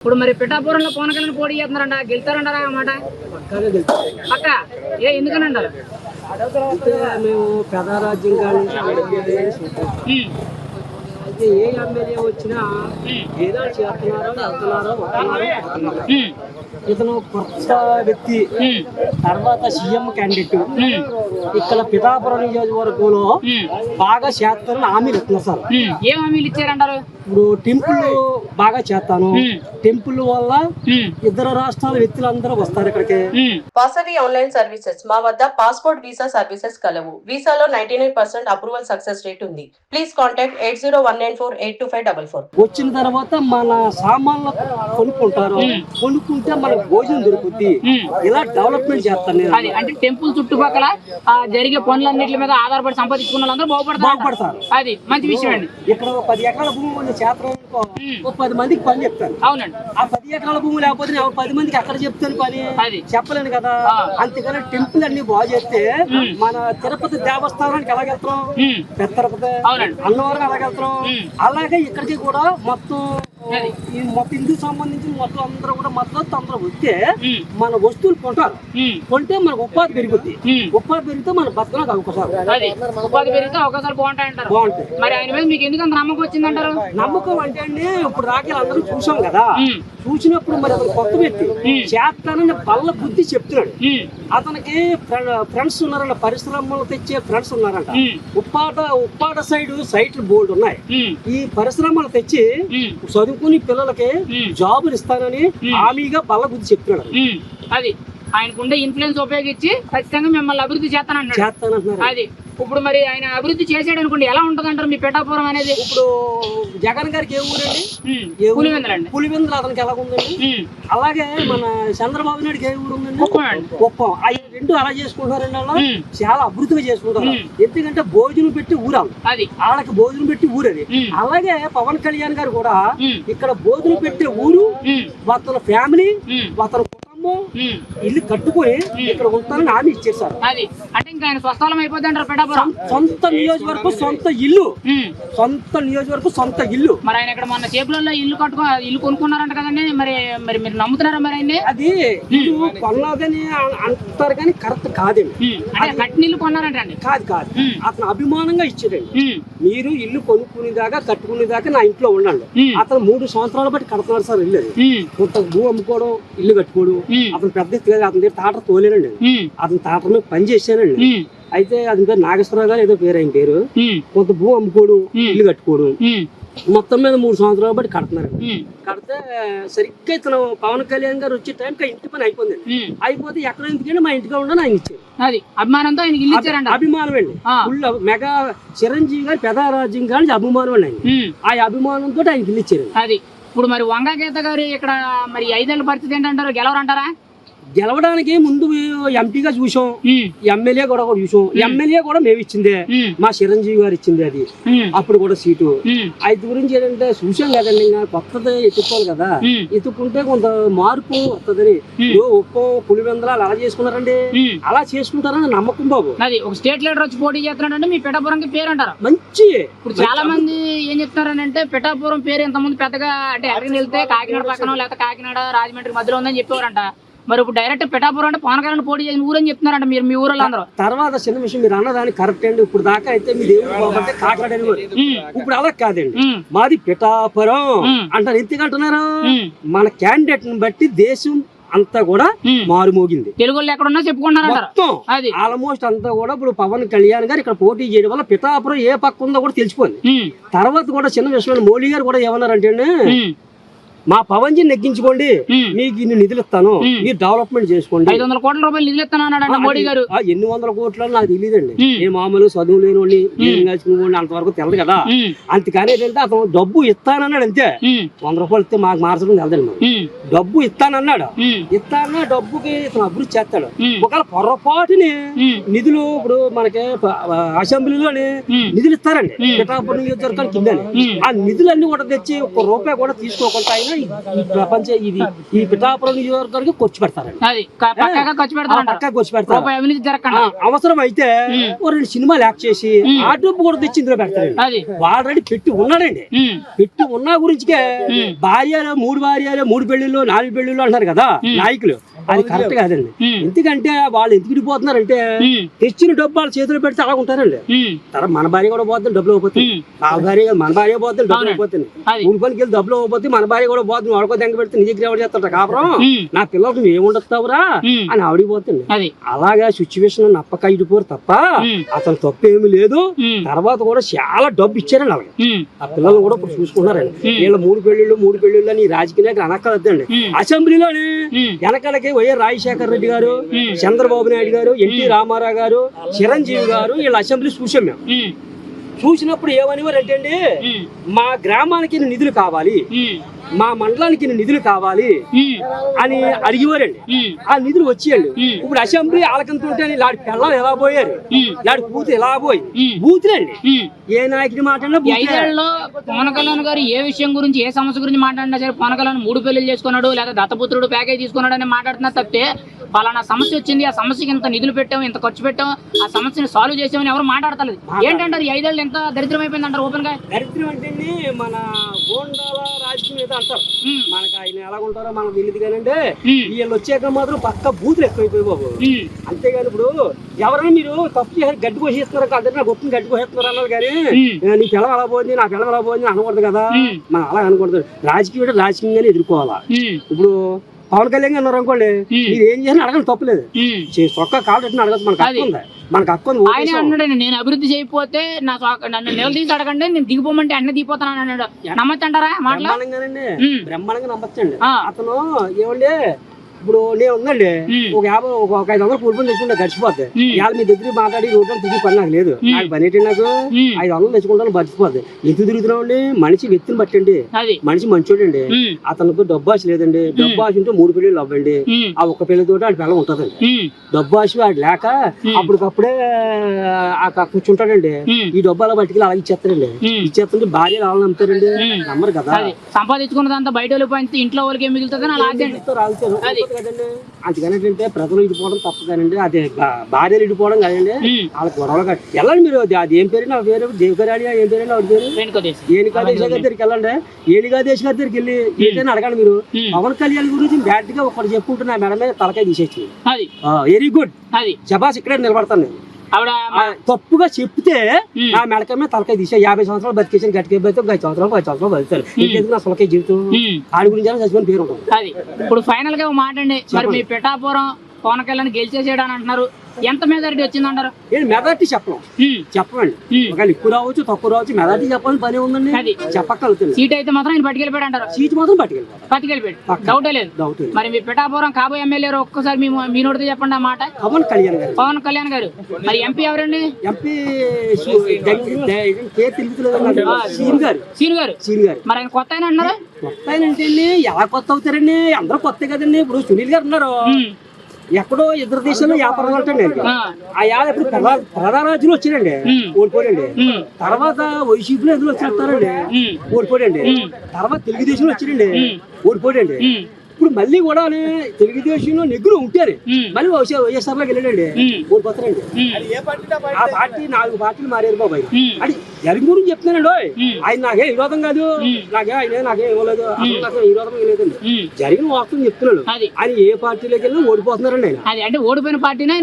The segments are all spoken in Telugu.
ఇప్పుడు మరి పిఠాపురంలో పవన్ కళ్యాణ్ పోటీ చేస్తున్నారంట, గెలుతారంటారా అన్నమాట? పక్క ఎందుకని అంటారు? మేము ప్రజారాజ్యం అయితే ఏ ఎమ్మెల్యే వచ్చినా ఏదో చేస్తున్నారో వెళ్తున్నారో ఇతను కొత్త వ్యక్తి, తర్వాత సీఎం క్యాండిడేట్ ఇక్కడ పిఠాపురం నియోజకవర్గంలో బాగా చేస్తారని హామీలు ఇస్తున్నారు సార్. ఏం హామీలు ఇచ్చారంటారు? ఇప్పుడు టెంపుల్ బాగా చేస్తాను, టెంపుల్ వల్ల ఇద్దరు రాష్ట్రాల వ్యక్తులందరూ వస్తారు ఇక్కడికి. వాసవి ఆన్లైన్ సర్వీసెస్ మా వద్ద పాస్పోర్ట్ వీసా సర్వీసెస్ కలవు. వీసాలో 99% అప్రూవల్ సక్సెస్ రేట్ ఉంది. Please contact 8019482544. వచ్చిన తర్వాత మన సామాన్లు కొనుక్కుంటారు, కొనుక్కుంటే మనకు భోజనం దొరుకుద్ది. ఇలా డెవలప్మెంట్ చేస్తాను. అంటే టెంపుల్ చుట్టుపక్కల జరిగే పనులన్నిటి మీద ఆధారపడి సంపాదించుకున్న వాళ్ళందరూ బాగుపడతారు. అది మంచి విషయం అండి. ఇక్కడ 10 ఎకరాల భూమి ఉన్న చేతం 10 మందికి పని చెప్తాను. అవునండి. ఆ 10 ఎకరాల భూమి లేకపోతే 10 మందికి ఎక్కడ చెప్తాను పని? చెప్పలేను కదా. అంతేకాని టెంపుల్ అన్ని బాగు చేస్తే మన తిరుపతి దేవస్థానానికి ఎలాగెళ్తాం, పెద్ద తిరుపతి అన్నవరం ఎలాగెళ్తాం, అలాగే ఇక్కడికి కూడా మొత్తం ఈ మొత్తం ఇందుకు సంబంధించి మొత్తం అందరూ కూడా మొత్తం అందరూ వస్తే మన వస్తువులు కొంటారు. కొంటే మనకు ఉపాధి పెరుగుద్ది. ఉపాధి పెరిగితే మన బతకడానికి అవకాశం. ఉపాధి పెరిగితే అవకాశాలు బాగుంటాయంటారు. మరి ఆయన మీద మీకు ఎందుకు నమ్మకం వచ్చిందంటారు? నమ్మకం అంటే అండి, ఇప్పుడు దాకా అందరూ చూసాం కదా, చూసినప్పుడు మరి అతను కొత్త వ్యక్తి చేస్తానని బల్ల బుద్ధి చెప్తున్నాడు. అతనికి ఫ్రెండ్స్ ఉన్నారంట, పరిశ్రమలు తెచ్చే ఫ్రెండ్స్ ఉన్నారంట. ఉప్పాడ సైట్లు బోర్డు ఉన్నాయి. ఈ పరిశ్రమలు తెచ్చి చదువుకుని పిల్లలకి జాబులు ఇస్తానని హామీగా బల్ల బుద్ధి చెప్తున్నాడు. అది ఆయనకుండే ఇన్ఫ్లుయెన్స్ ఉపయోగించి ఖచ్చితంగా మిమ్మల్ని అభివృద్ధి చేస్తానంటున్నారు. అది ఇప్పుడు మరి ఆయన అభివృద్ధి చేసాడు అనుకోండి, ఎలా ఉంటది అంటారు మీ పిఠాపురం అనేది? ఇప్పుడు జగన్ గారికి ఏ ఊరండి? పులివెందులు. అతనికి ఎలా ఉందండి? అలాగే మన చంద్రబాబు నాయుడుకి ఏ ఊరు ఉందండి? కుప్పం. అవి రెండు అలా చేసుకుంటారండి. వాళ్ళు చాలా అభివృద్ధిగా చేసుకుంటారు. ఎందుకంటే భోజనం పెట్టి ఊరాలు, వాళ్ళకి భోజనం పెట్టి ఊరది. అలాగే పవన్ కళ్యాణ్ గారు కూడా ఇక్కడ భోజనం పెట్టే ఊరు, అతని ఫ్యామిలీ, అతని ఇల్లు కట్టుకుని ఇక్కడ ఉంటానని హామీ ఇచ్చేసారు. అది అంటే ఇంకా ఆయన స్వస్థలం అయిపోద్ది అంటారు పిఠాపురం. సొంత నియోజకవర్గం, సొంత ఇల్లు, సొంత నియోజకవర్గం, సొంత ఇల్లు. మరి ఆయన ఇక్కడ మన చేపులలో ఇల్లు కొనుక్కున్నారంట కదండి, మరి మరి మీరు నమ్ముతున్నారా? మరి ఆయన్ని అది ఇల్లు కొన్నదని అంటారు కానీ కరెక్ట్ కాదండి. కట్టిన ఇల్లు కొన్నారంటండి? కాదు, అతను అభిమానంగా ఇచ్చాడండి. మీరు ఇల్లు కొనుక్కునేదాకా కట్టుకునేదాకా నా ఇంట్లో ఉండండి. అతను 3 సంవత్సరాలు బట్టి కడుతున్నాడు సార్ ఇల్లు. కొంత భూ అమ్ముకోవడం, ఇల్లు కట్టుకోవడం. అతను పెద్ద అతని దగ్గర తాట తోలేనండి. అతని తాట మీద పని చేశానండి. అయితే అతని పేరు నాగేశ్వరరావు గారు ఏదో పేరు, ఆయన పేరు. కొంత భూ అమ్ముకోడు, ఇల్లు కట్టుకోడు. మొత్తం మీద 3 సంవత్సరాలు బట్టి కడుతున్నారు. కడితే సరిగ్గా ఇతను పవన్ కళ్యాణ్ గారు వచ్చే టైంకి ఇంటి పని అయిపోయింది. అయిపోతే ఎక్కడ ఎందుకంటే మా ఇంటిగా ఉండని ఆయన ఇచ్చారు. అది అభిమానంతో ఆయన ఇల్లు ఇచ్చారంట. అభిమానం అండి. మెగా చిరంజీవి గారు పెదారాజ్యం గారి అభిమానం అండి ఆయన. ఆ అభిమానంతో ఆయన ఇల్లు ఇచ్చారు. అది ఇప్పుడు మరి వంగగీత గారు ఇక్కడ మరి 5 ఏళ్ల పరిస్థితి ఏంటంటారు? గెలవరంటారా? గెలవడానికి ముందు ఎంపీగా చూసాం, ఎమ్మెల్యే కూడా చూసాం. ఎమ్మెల్యే కూడా మేము ఇచ్చిందే, మా చిరంజీవి గారు ఇచ్చింది. అది అప్పుడు కూడా సీటు. అయితే గురించి ఏంటంటే చూసాం కదండి, ఇంకా కొత్తది ఎత్తుకోవాలి కదా. ఎత్తుకుంటే కొంత మార్పు వస్తుందని. ఉప్పం, పులివెందులు అలా చేసుకున్నారండి. అలా చేసుకుంటారని నమ్మకం బాబు. అది ఒక స్టేట్ లీడర్ వచ్చి పోటీ చేస్తున్నాడంటే మీ పిఠాపురంకి పేరు అంటారు మంచి. ఇప్పుడు చాలా మంది ఏం చెప్తారనంటే పిఠాపురం పేరు ఇంతకుముందు పెద్దగా అంటే ఎక్కడికి వెళ్తే కాకినాడ పక్కన లేకపోతే కాకినాడ రాజమండ్రి మధ్యలో ఉందని చెప్పేవారంట. మరి ఇప్పుడు డైరెక్ట్ పిఠాపురం అంటే పవన్ కళ్యాణ్ పోటీ చేసిన ఊరని చెప్తున్నారంట మీరు, మీ ఊళ్ళో అందరూ. తర్వాత చిన్న విషయం, మీరు అన్నదాన్ని కరెక్ట్ అండి. ఇప్పుడు దాకా అయితే మీ దేవుడు కాబట్టి కాకినాడ, ఇప్పుడు అలా కాదండి, మాది పిఠాపురం అంటారు. ఎందుకంటున్నారు? మన క్యాండిడేట్ ని బట్టి దేశం అంతా కూడా మారుమోగింది. తెలుగు ఎక్కడున్నా చెప్పుకుంటున్నారు మొత్తం. ఆల్మోస్ట్ అంతా కూడా ఇప్పుడు పవన్ కళ్యాణ్ గారు ఇక్కడ పోటీ చేయడం వల్ల పిఠాపురం ఏ పక్క ఉందో కూడా తెలిసిపోయింది. తర్వాత కూడా చిన్న విషయం, మోడీ గారు కూడా ఏమన్నారంటే, మా పవన్ జీ నెగ్గించుకోండి, మీకు ఇన్ని నిధులు ఇస్తాను, మీరు డెవలప్మెంట్ చేసుకోండి. 500 కోట్ల రూపాయలు నిధులు ఇస్తాను మోడీ గారు. ఎన్ని వందల కోట్లు నాకు తెలియదండి. ఏ మామూలు చదువు లేని అంతవరకు తెలియదు కదా. అంతకాని ఏంటంటే అతను డబ్బు ఇస్తానన్నాడు అంతే. 100 రూపాయలు ఇస్తే మాకు మార్చడం తెలదండి. డబ్బు ఇస్తానన్నాడు. ఇస్తానన్నా డబ్బుకి ఇతను అభివృద్ధి చేస్తాడు. ఒకవేళ పొరపాటుని నిధులు ఇప్పుడు మనకి అసెంబ్లీలోని నిధులు ఇస్తారండి పిఠాపురం నియోజకవర్గానికి కిందని. ఆ నిధులన్నీ కూడా తెచ్చి 1 రూపాయి కూడా తీసుకోకుండా ఆయన ఈ ప్రపంచం ఇది ఈ పిఠాపురం నియోజకవర్గానికి ఖర్చు పెడతారండి. అది పక్కాగా ఖర్చు పెడతారు, పక్కా ఖర్చు పెడతారు. రూపాయి అవినీతి జరగకుండా. అవసరం అయితే ఓ 2 సినిమాలు యాక్ట్ చేసి ఆ డబ్బు కూడా తెచ్చి ఇందులో పెడతారండి. అది ఆల్రెడీ పెట్టి ఉన్నాడండి. పెట్టి ఉన్న గురించికే భార్యలు 3 భార్యలు 3 పెళ్లిళ్ళు 4 పెళ్లిళ్ళు అంటారు కదా నాయకులు, అది కరెక్ట్ కాదండి. ఎందుకంటే వాళ్ళు ఎందుకు విడిపోతున్నారంటే తెచ్చిన డబ్బు వాళ్ళ చేతిలో పెడితే అలా ఉంటారండి. తర్వాత మన భార్య కూడా పోతుంది, డబ్బులు ఇవ్వబోతుంది. వాళ్ళ భార్య మన భార్య పోతుంది, డబ్బులు ఇవ్వబోతుంది. కూలి పనికి వెళ్ళి డబ్బులు ఇవ్వబోతుంది, మన భార్య కూడా పోతుంది. వాడుకో దెంగ పెడితే నీ దగ్గర ఎవరు చేస్తాడు కాపురం, నా పిల్లలకు నువ్వు ఏముండొస్తావురా అని ఆవిడిపోతుంది. అలాగా సిచ్యువేషన్ నప్పక ఇడిపోరు తప్ప అతను తప్పు ఏమి లేదు. తర్వాత కూడా చాలా డబ్బు ఇచ్చారండి అలాగే. ఆ పిల్లలు కూడా ఇప్పుడు చూసుకున్నారండి. వీళ్ళ 3 పెళ్లిళ్ళు అని రాజకీయాలకు అనక్కర్లేదండి. అసెంబ్లీలోని వెనకాలకి వైఎస్ రాజశేఖర రెడ్డి గారు, చంద్రబాబు నాయుడు గారు, ఎన్టీ రామారావు గారు, చిరంజీవి గారు వీళ్ళ అసెంబ్లీ చూసాం మేము. చూసినప్పుడు ఏమనివారంటే అండి, మా గ్రామానికి నిధులు కావాలి, మా మండలానికి నిధులు కావాలి అని అడిగేవారండి. ఆ నిధులు వచ్చేయండి. ఇప్పుడు అసెంబ్లీ ఆలకంతుంటే లాడి పిల్లలు ఎలా పోయారు, లాడి కూతురు ఎలా పోయి బూతులండి. ఏ నాయకుడి మాట్లాడినా 5 ఏళ్లలో పవన్ కళ్యాణ్ గారు ఏ విషయం గురించి ఏ సమస్య గురించి మాట్లాడినా సరే పవన్ కళ్యాణ్ 3 పెళ్లిళ్ళు చేసుకున్నాడు లేదా దత్తపుత్రుడు ప్యాకేజ్ తీసుకున్నాడు అని మాట్లాడుతున్నా తప్పితే పలానా సమస్య వచ్చింది, ఆ సమస్యకి ఇంత నిధులు పెట్టాం, ఇంత ఖర్చు పెట్టాం, ఆ సమస్యను సాల్వ్ చేసామని ఎవరు మాట్లాడతలేదు. ఏంటంటారు 5 ఏళ్ళు ఎంత దరిద్రం అయిపోయింది అంటారు ఓపెన్ గా? దరిద్రం అంటే మన గోండాల రాజకీయం ఏదో అంటారు. మనకు ఆయన ఎలా ఉంటారో మనకు తెలియదు కానండి. వీళ్ళు వచ్చాక మాత్రం పక్క బూతులు ఎక్కువైపోయి బాబు. అంతేగాని ఇప్పుడు ఎవరైనా మీరు తప్పు చేసి గడ్డి కోసేస్తున్నారు కదా, నా గొప్పని గడ్డి కోసేస్తున్నారు అన్నారు కానీ నీ పిల్లలు అలా పోయింది, నా పిల్లలు అలా పోయింది అనకూడదు కదా. మనం అలా అనకూడదు. రాజకీయం రాజకీయంగానే ఎదుర్కోవాలా. ఇప్పుడు పవన్ కళ్యాణ్ అన్నారు అనుకోండి, మీరు ఏం చేయాలని అడగడం తప్పలేదు. చొక్కా కావాలంటే అడగదు, మనకు హక్కు ఉంది. మనకు హక్కు ఉంది. ఆయన అన్నాడు, నేను అభివృద్ధి చేయకపోతే నన్ను నిలదీసి అడగండి, నేను దిగిపోమంటే అన్నీ దిగిపోతాను అన్నాడు. నమ్మచ్చంటారా మాటలు? బ్రహ్మాండంగా నమ్మచ్చండి. అతను ఏమండి ఇప్పుడు నేను ఉందండి ఒక 500 కూలిపని తెచ్చుకుంటా గడిచిపోద్ది. ఇవాళ మీ దగ్గర మాట్లాడి రోడ్డు తిరిగి పని నాకు లేదు. నాకు పని ఏంటి, నాకు 500 తెచ్చుకుంటాను బతికిపోద్ది. ఎందుకు తిరుగుతున్నావు అండి? మనిషి వ్యక్తిని బట్టండి. మనిషి మంచోడండి. అతనికి డబ్బు ఆశ లేదండి. డబ్బు ఆశ ఉంటే 3 పెళ్లిళ్ళు అవ్వండి. ఆ ఒక్క పెళ్లితో ఆడి పిల్ల ఉంటదండి. డబ్బు ఆశ ఆడు లేక అప్పటికప్పుడే కూర్చుంటాడండి. ఈ డబ్బు అలా బయటికి అలా ఇచ్చేస్తాడండి. ఇచ్చేస్తుంటే భార్య అలా నమ్ముతారండి, నమ్మరు కదా. సంపాదించుకున్నదంతా బయట వెళ్ళిపోయింది, ఇంట్లో వాళ్ళకి ఏం మిగులుతుంది రాగుతారు కదండి. అందుకనేంటే ప్రజలు ఇడిపోవడం తప్పు కానండి. అదే భార్యలు ఇడిపోవడం కదండి. వాళ్ళ గొడవలు వెళ్ళండి మీరు. అది ఏం పేరు, నా పేరు దేవకరాడి, ఏం పేరు ఆవిడ పేరు ఏనికాదేశ్ గారి దగ్గరికి వెళ్ళండి. ఏనికాదేశ్ గారి దగ్గరికి వెళ్ళి ఏంటని అడగండి మీరు. పవన్ కళ్యాణ్ గురించి బ్యాడ్ గా ఒకటి చెప్పుకుంటే నా మేడ మీద తలకాయ తీసేసి వెరీ గుడ్ జబాస్ ఇక్కడే నిలబడతాను నేను. తప్పుగా చెప్తే నా మెడక మీద తలకాయ తీసే 50 సంవత్సరాలు బతికేసాను, గట్టిగా బతికి 5 సంవత్సరాలు 10 సంవత్సరాలు బతుకుతారు. ఇంకెందుకు నా సొలకే జీవితం? ఆడి గురించి చచ్చిపోయిన పేరు ఉంటుంది. ఇప్పుడు ఫైనల్ గా మాట అండి, మరి మీ పిఠాపురం పవన్ కళ్యాణ్ గెలిచేసేయడం అని అంటున్నారు, ఎంత మెజారిటీ వచ్చిందంటారు? మెజారిటీ చెప్పండి. ఒకవేళ ఎక్కువ రావచ్చు తక్కువ రావచ్చు, మెజారిటీ చెప్పాలని పని ఉందండి. చెప్పగలుగుతుంది. సీట్ అయితే మాత్రం ఆయన పట్టుకెళ్ళిపోయాడు అంటారు. సీట్ మాత్రం పట్టుకెళ్ళిపోయాడు, డౌటే లేదు. మరి మీ పిఠాపురం కాబోయే ఎమ్మెల్యే ఒక్కసారి మీ నోటితో చెప్పండి ఆ మాట. పవన్ కళ్యాణ్ గారు. మరి ఎంపీ ఎవరండి? ఎంపీ సీన్ గారు. మరి ఆయన కొత్త ఆయన అంటున్నారు. కొత్త ఆయన అంటే ఎలా కొత్త అవుతారండి? అందరూ కొత్త కదండి. ఇప్పుడు సునీల్ గారు ఉన్నారు, ఎక్కడో ఇద్దరు దేశాల్లో వ్యాపారం అంటండి. ఆ ఇప్పుడు ప్రధారాజ్యులు వచ్చారండి, ఓడిపోయాడండి. తర్వాత వైసీపీలో ఎదురు వచ్చేస్తారండి, ఓడిపోయాడండి. తర్వాత తెలుగుదేశంలో వచ్చారండి, ఓడిపోయాడండి. ఇప్పుడు మళ్ళీ కూడా తెలుగుదేశంలో నెగ్గులు ఉంటారు, మళ్ళీ వైఎస్ఆర్ లోకి వెళ్ళాడండి, ఓడిపోతారండి. ఆ పార్టీ 4 పార్టీలు మారారు బాబాయ్. అది జరిగిన గురించి చెప్తున్నానండి. ఆయన నాకే విరోధం కాదు, నాకేం ఇవ్వలేదు, నాకేం విరోధం లేదండి. జరిగిన వాస్తవం చెప్తున్నాడు. ఆయన ఏ పార్టీలోకి వెళ్ళినా ఓడిపోతున్నారండి. ఆయన అంటే ఓడిపోయిన పార్టీని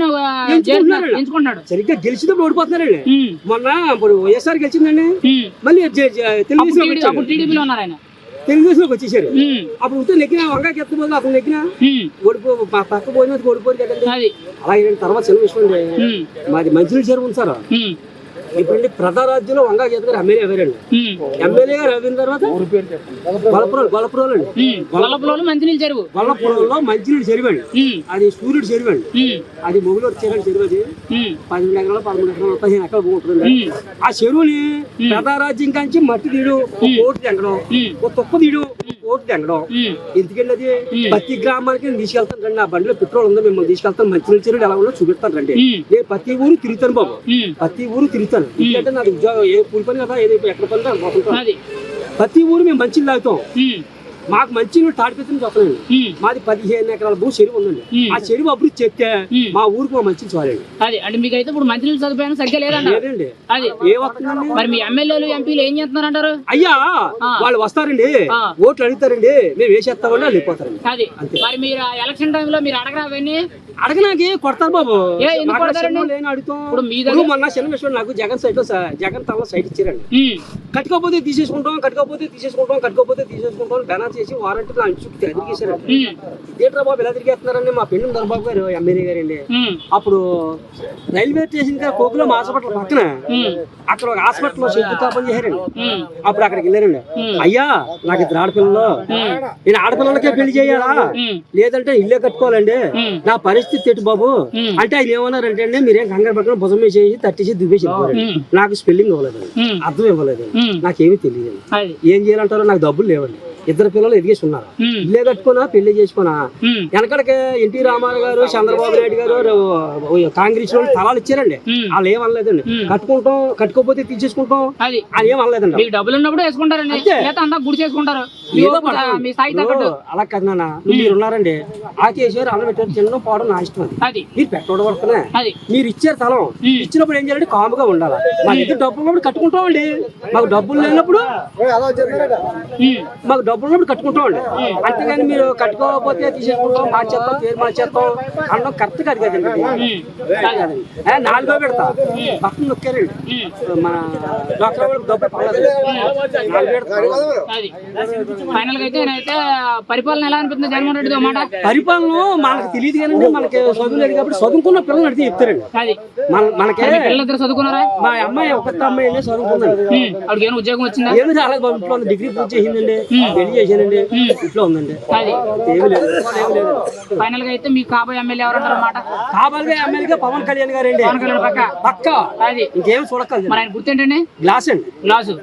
ఎంచుకుంటున్నాడు. సరిగ్గా గెలిచినప్పుడు ఓడిపోతున్నారండి. మొన్న ఇప్పుడు వైఎస్ఆర్ గెలిచిందండి, మళ్ళీ టీడీపీలో ఉన్నారు ఆయన, తెలుగుదేశంలోకి వచ్చేసారు. అప్పుడు ఉంటే నెగ్గిన వంకాయకి ఎత్తపోతే అతను నెగ్గిన పక్క పోయిన ఓడిపోయి కదండి. అలాగే తర్వాత చిన్న విషయం, మాది మంచినీళ్ళ చెరువు ఉంది సార్. ఇప్పుడు ప్రధారాజ్యంలో వంగా గీత గారు ఎమ్మెల్యే అయ్యారండి. ఎమ్మెల్యే గారు అయిన తర్వాత గొల్లపురంలో మంచినీళ్ళ చెరువు, గొల్లపురంలో మంచినీళ్ళ చెరువు అండి. అది సూర్యుడు చెరువు అండి. అది మొగులు చెరువు. అది 12 ఎకరాలు 13 ఎకరాలు 15 ఎకరాలు పోతుందండి. ఆ చెరువుని ప్రధారాజ్యం కాంచి మట్టి తీయడం, ఓటు తెంగడం, ఒక తొక్క తీయడం, ఓటు తెంగడం. ఎందుకండి అది ప్రతి గ్రామానికి తీసుకెళ్తాను రండి. ఆ బండిలో పెట్రోల్ ఉందో మిమ్మల్ని తీసుకెళ్తాను, మంచినీళ్ళ చెరువు ఎలా ఉందో చూపిస్తాను రండి. నేను ప్రతి ఊరు తిరుగుతాను బాబు, ప్రతి ఊరు తిరుగుతాను. ఎందుకంటే నాకు ఉద్యోగం ఏ కూలి పని కదా, ఏదో ఎక్కడ పని పోతుంటాను. ప్రతి ఊరు మేము మంచిని తాగుతాం. మాకు మంచి తాడిపెత్తుని చెప్పలేండి. మాది 15 ఎకరాల భూ చెరువు ఉందండి. ఆ చెరువు అభివృద్ధి చెప్తే మా ఊరికి మా మంచి చాలండి. అది అంటే మీకైతే ఇప్పుడు మంచినీళ్ళు సదుపాయం సరిగ్గా లేదండి. అది ఏ వస్తుందండి? మరి మీ ఎమ్మెల్యేలు ఎంపీలు ఏం చేస్తున్నారు అంటారు? అయ్యా వాళ్ళు వస్తారండి, ఓట్లు అడుగుతారండి, మేము వేసేస్తామని వాళ్ళు వెళ్ళిపోతారండి. అది మరి మీరు ఎలక్షన్ టైంలో మీరు అడగరా అవన్నీ? అడగనాకి కొడతారు బాబు. ఎందుకు కొడతారండి? అడుగుతాం. ఇప్పుడు మీ దగ్గర మొన్న చిన్న విషయం నాకు జగన్ సైట్ లో జగన్ తల సైట్ ఇచ్చారండి. కట్టుకోపోతే తీసేసుకుంటాం, కట్టుకోపోతే తీసేసుకుంటాం, కట్టుకోపోతే తీసేసుకుంటాం బ్యానర్ చేసి వారంటీలో అంచు చుట్టూ ఎదిరిగేశారండి. ఏంట్రా బాబు ఇలా తిరిగేస్తున్నారండి? మా పెండు దొరబాబు గారు ఎమ్మెల్యే గారండి. అప్పుడు రైల్వే స్టేషన్ గారు కోకులో మా హాస్పిటల్ పక్కన అక్కడ ఒక హాస్పిటల్ లో శంకుస్థాపన చేశారండి. అప్పుడు అక్కడికి వెళ్ళారండి. అయ్యా నాకు 2 ఆడపిల్లలు, నేను ఆడపిల్లలకే పెళ్లి చేయాలా లేదంటే ఇల్లే కట్టుకోవాలండి, నా పరిస్థితి ఎటు బాబు అంటే ఆయన ఏమన్నారంటే అండి, మీరేం కంగారు పక్కన భుజం వేసేసి తట్టేసి దువ్వేసి. నాకు స్పెల్లింగ్ ఇవ్వలేదండి, అర్థం ఇవ్వలేదండి, నాకేమీ తెలియదు. ఏం చేయాలంటారో నాకు డబ్బులు లేవండి. 2 పిల్లలు ఎదిగేసి ఉన్నారు. ఇల్లే కట్టుకున్నా పెళ్లి చేసుకున్నా. వెనకడికి ఎన్టీ రామారావు గారు, చంద్రబాబు నాయుడు గారు కాంగ్రెస్ వాళ్ళు తలాలు ఇచ్చారండి. వాళ్ళు ఏమనలేదండి. కట్టుకుంటాం, కట్టుకోపోతే తీసేసుకుంటాం అని ఏమనలేదండి. డబ్బులు ఉన్నప్పుడు వేసుకుంటారండి, అంతా గుడి చేసుకుంటారు. అలా కదా నాన్న, మీరు ఉన్నారండి. ఆ కేసీఆర్ అన్నం పెట్టారు, తినడం పోవడం నా ఇష్టం. అది మీరు పెట్టడం వరకునే. మీరు ఇచ్చారు తలం, ఇచ్చినప్పుడు ఏం చేయాలంటే కాముగా ఉండాలి. మా దగ్గర డబ్బులు ఉన్నప్పుడు కట్టుకుంటామండి, మాకు డబ్బులు లేనప్పుడు కట్టుకుంటామండి. అంతేగాని మీరు కట్టుకోకపోతే తీసేసుకుంటాం, మార్చేస్తాం, పేరు మార్చేస్తాం అనడం కరెక్ట్ కాదు కదండి. 4వ పెడతా పక్కన నొక్కారండి, మన డాక్టర్ వాళ్ళకి డబ్బులు పడలేదు. 4 ఫైనల్ గా అయితే పరిపాలన ఎలా అనిపిస్తుంది జగన్మోహన్ రెడ్డి మాట? పరిపాలన మనకు తెలియదు కానీ మనకి చదువు లేదు కాబట్టి చదువుకున్న పిల్లలు అడిగితే చెప్తారండి. మనకి పిల్లలిద్దరు చదువుకున్నారా? మా అమ్మాయి ఒక్క అమ్మాయి చదువుకుందండి. ఆవిడకి ఏమైనా ఉద్యోగం వచ్చిందా? ఏమి రాలేదు, ఇంట్లో డిగ్రీ పూర్తి చేసిందండి, పెళ్లి చేశానండి, ఇంట్లో ఉందండి. ఏమి లేదు. ఫైనల్ గా అయితే మీకు కాబోయే ఎమ్మెల్యే ఎవరంటారన్నమాట? కాబోయే ఎమ్మెల్యేగా పవన్ కళ్యాణ్ గారండి. పవన్ కళ్యాణ్ పక్క ఇంకేం చూడక్కర్లేదు. మరి ఆయన గుర్తేంటండి? గ్లాస్ అండి. గ్లాసు.